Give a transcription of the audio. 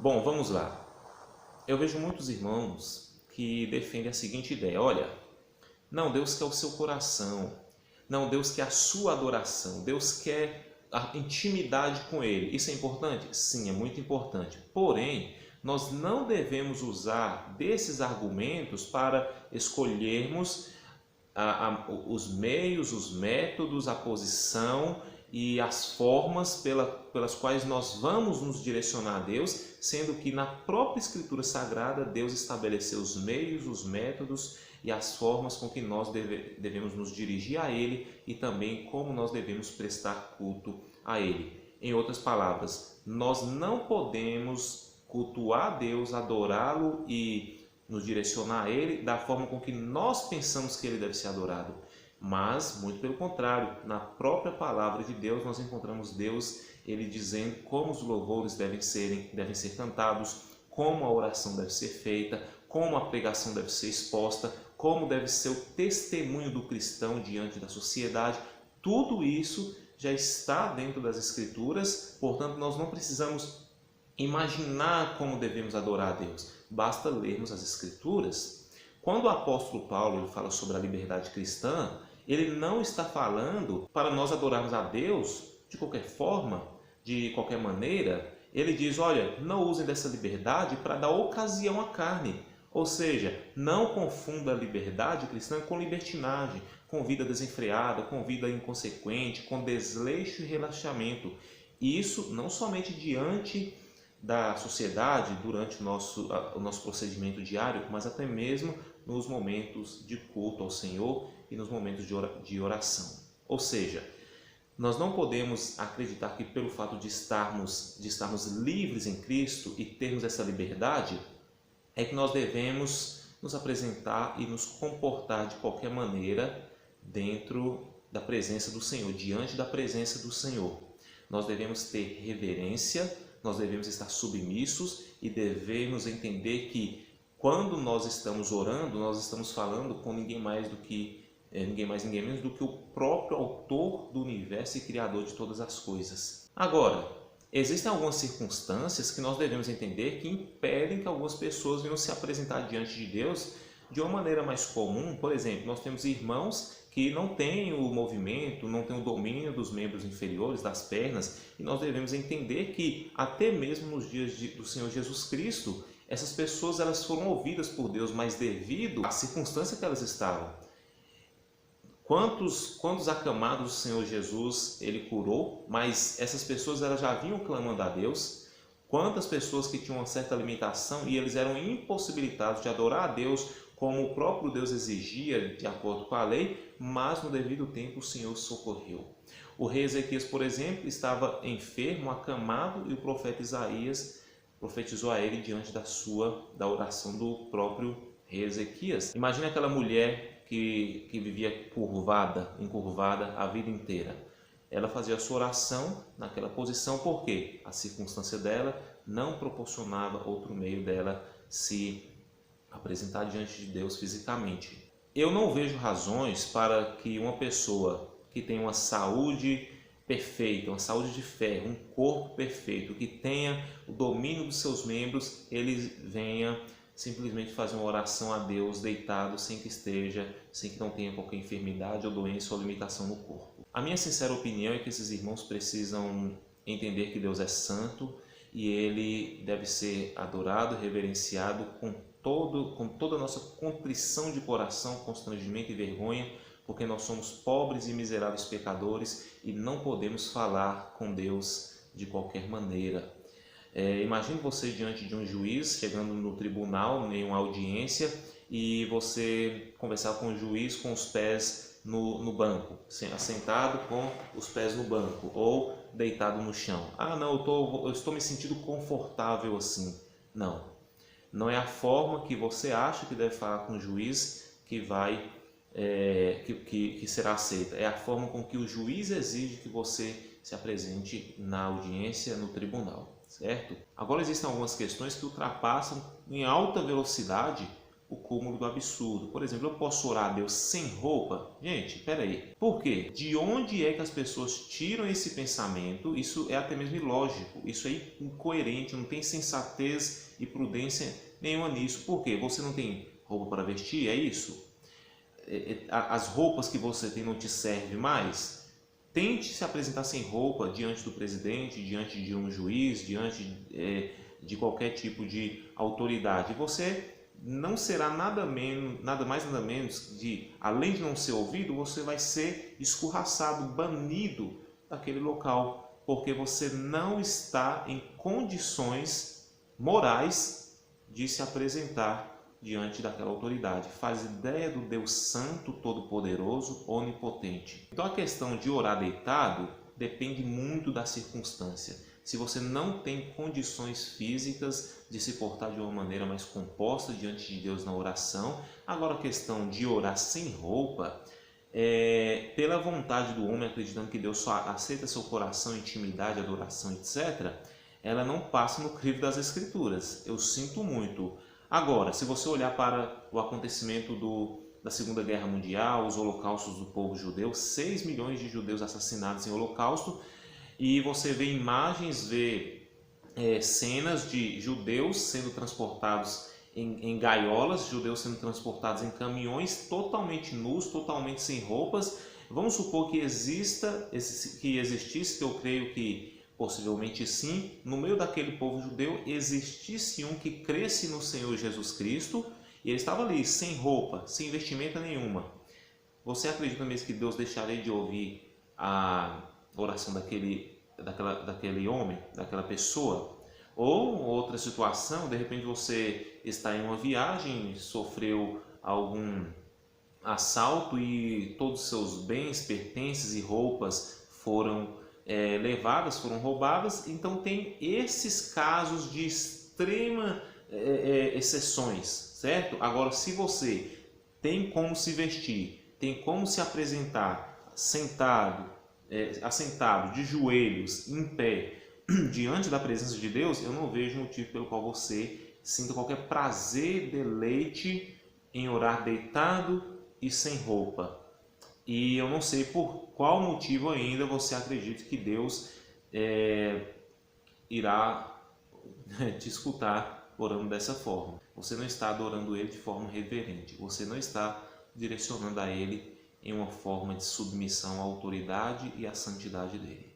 Bom, vamos lá. Eu vejo muitos irmãos que defendem a seguinte ideia: olha, não, Deus quer o seu coração, não, Deus quer a sua adoração, Deus quer a intimidade com Ele. Isso é importante? Sim, é muito importante. Porém, nós não devemos usar desses argumentos para escolhermos os meios, os métodos, a posição e as formas pelas quais nós vamos nos direcionar a Deus, sendo que na própria Escritura Sagrada Deus estabeleceu os meios, os métodos e as formas com que nós devemos nos dirigir a Ele e também como nós devemos prestar culto a Ele. Em outras palavras, nós não podemos cultuar a Deus, adorá-lo e nos direcionar a Ele da forma com que nós pensamos que Ele deve ser adorado. Mas, muito pelo contrário, na própria palavra de Deus nós encontramos Deus, Ele dizendo como os louvores devem ser cantados, como a oração deve ser feita, como a pregação deve ser exposta, como deve ser o testemunho do cristão diante da sociedade. Tudo isso já está dentro das Escrituras, portanto nós não precisamos imaginar como devemos adorar a Deus, basta lermos as Escrituras. Quando o apóstolo Paulo fala sobre a liberdade cristã, ele não está falando para nós adorarmos a Deus de qualquer forma, de qualquer maneira. Ele diz, olha, não usem dessa liberdade para dar ocasião à carne. Ou seja, não confunda a liberdade cristã com libertinagem, com vida desenfreada, com vida inconsequente, com desleixo e relaxamento. E isso não somente diante da sociedade, durante o nosso procedimento diário, mas até mesmo nos momentos de culto ao Senhor e nos momentos de oração. Ou seja, nós não podemos acreditar que pelo fato de estarmos livres em Cristo e termos essa liberdade, é que nós devemos nos apresentar e nos comportar de qualquer maneira dentro da presença do Senhor, diante da presença do Senhor. Nós devemos ter reverência, nós devemos estar submissos e devemos entender que quando nós estamos orando, nós estamos falando com ninguém mais, ninguém menos do que o próprio autor do universo e criador de todas as coisas. Agora, existem algumas circunstâncias que nós devemos entender que impedem que algumas pessoas venham se apresentar diante de Deus de uma maneira mais comum. Por exemplo, nós temos irmãos que não têm o movimento, não têm o domínio dos membros inferiores, das pernas, e nós devemos entender que até mesmo nos dias do Senhor Jesus Cristo, essas pessoas elas foram ouvidas por Deus, mas devido à circunstância que elas estavam. Quantos acamados o Senhor Jesus ele curou, mas essas pessoas elas já vinham clamando a Deus. Quantas pessoas que tinham uma certa limitação e eles eram impossibilitados de adorar a Deus como o próprio Deus exigia, de acordo com a lei, mas no devido tempo o Senhor socorreu. O rei Ezequias, por exemplo, estava enfermo, acamado, e o profeta Isaías profetizou a ele diante da oração do próprio rei Ezequias. Imagine aquela mulher que vivia encurvada a vida inteira. Ela fazia a sua oração naquela posição porque a circunstância dela não proporcionava outro meio dela se apresentar diante de Deus fisicamente. Eu não vejo razões para que uma pessoa que tem uma saúde perfeita, uma saúde de ferro, um corpo perfeito, que tenha o domínio dos seus membros, ele venha simplesmente fazer uma oração a Deus deitado, sem que não tenha qualquer enfermidade ou doença ou limitação no corpo. A minha sincera opinião é que esses irmãos precisam entender que Deus é santo e Ele deve ser adorado, reverenciado com toda a nossa contrição de coração, constrangimento e vergonha, porque nós somos pobres e miseráveis pecadores e não podemos falar com Deus de qualquer maneira. Imagine você diante de um juiz, chegando no tribunal, em uma audiência, e você conversar com o juiz com os pés no banco, assentado com os pés no banco ou deitado no chão. Ah, não, eu estou me sentindo confortável assim. Não é a forma que você acha que deve falar com o juiz que será aceita. É a forma com que o juiz exige que você se apresente na audiência, no tribunal, certo? Agora existem algumas questões que ultrapassam em alta velocidade o cúmulo do absurdo. Por exemplo, eu posso orar a Deus sem roupa? Gente, peraí. Por quê? De onde é que as pessoas tiram esse pensamento? Isso é até mesmo ilógico, isso é incoerente, não tem sensatez e prudência nenhuma nisso. Por quê? Você não tem roupa para vestir? É isso? As roupas que você tem não te servem mais? Tente se apresentar sem roupa diante do presidente, diante de um juiz, diante de qualquer tipo de autoridade. Você não será nada mais nada menos de, além de não ser ouvido, você vai ser escorraçado, banido daquele local, porque você não está em condições morais de se apresentar diante daquela autoridade. Faz ideia do Deus Santo, Todo-Poderoso, Onipotente. Então a questão de orar deitado depende muito da circunstância. Se você não tem condições físicas de se portar de uma maneira mais composta diante de Deus na oração. Agora a questão de orar sem roupa, pela vontade do homem, acreditando que Deus só aceita seu coração, intimidade, adoração, etc., ela não passa no crivo das Escrituras. Eu sinto muito. Agora, se você olhar para o acontecimento da Segunda Guerra Mundial, os holocaustos do povo judeu, 6 milhões de judeus assassinados em holocausto, e você vê imagens, vê cenas de judeus sendo transportados em gaiolas, judeus sendo transportados em caminhões totalmente nus, totalmente sem roupas. Vamos supor que existisse, que eu creio que possivelmente sim, no meio daquele povo judeu existisse um que cresce no Senhor Jesus Cristo e ele estava ali sem roupa, sem vestimenta nenhuma. Você acredita mesmo que Deus deixaria de ouvir a oração daquele homem, daquela pessoa? Ou outra situação, de repente você está em uma viagem, sofreu algum assalto e todos os seus bens, pertences e roupas foram levadas, foram roubadas. Então tem esses casos de extrema exceções, certo? Agora, se você tem como se vestir, tem como se apresentar sentado, assentado, de joelhos, em pé, diante da presença de Deus, eu não vejo motivo pelo qual você sinta qualquer prazer, deleite em orar deitado e sem roupa. E eu não sei por qual motivo ainda você acredita que Deus irá te escutar orando dessa forma. Você não está adorando Ele de forma reverente, você não está direcionando a Ele em uma forma de submissão à autoridade e à santidade dele.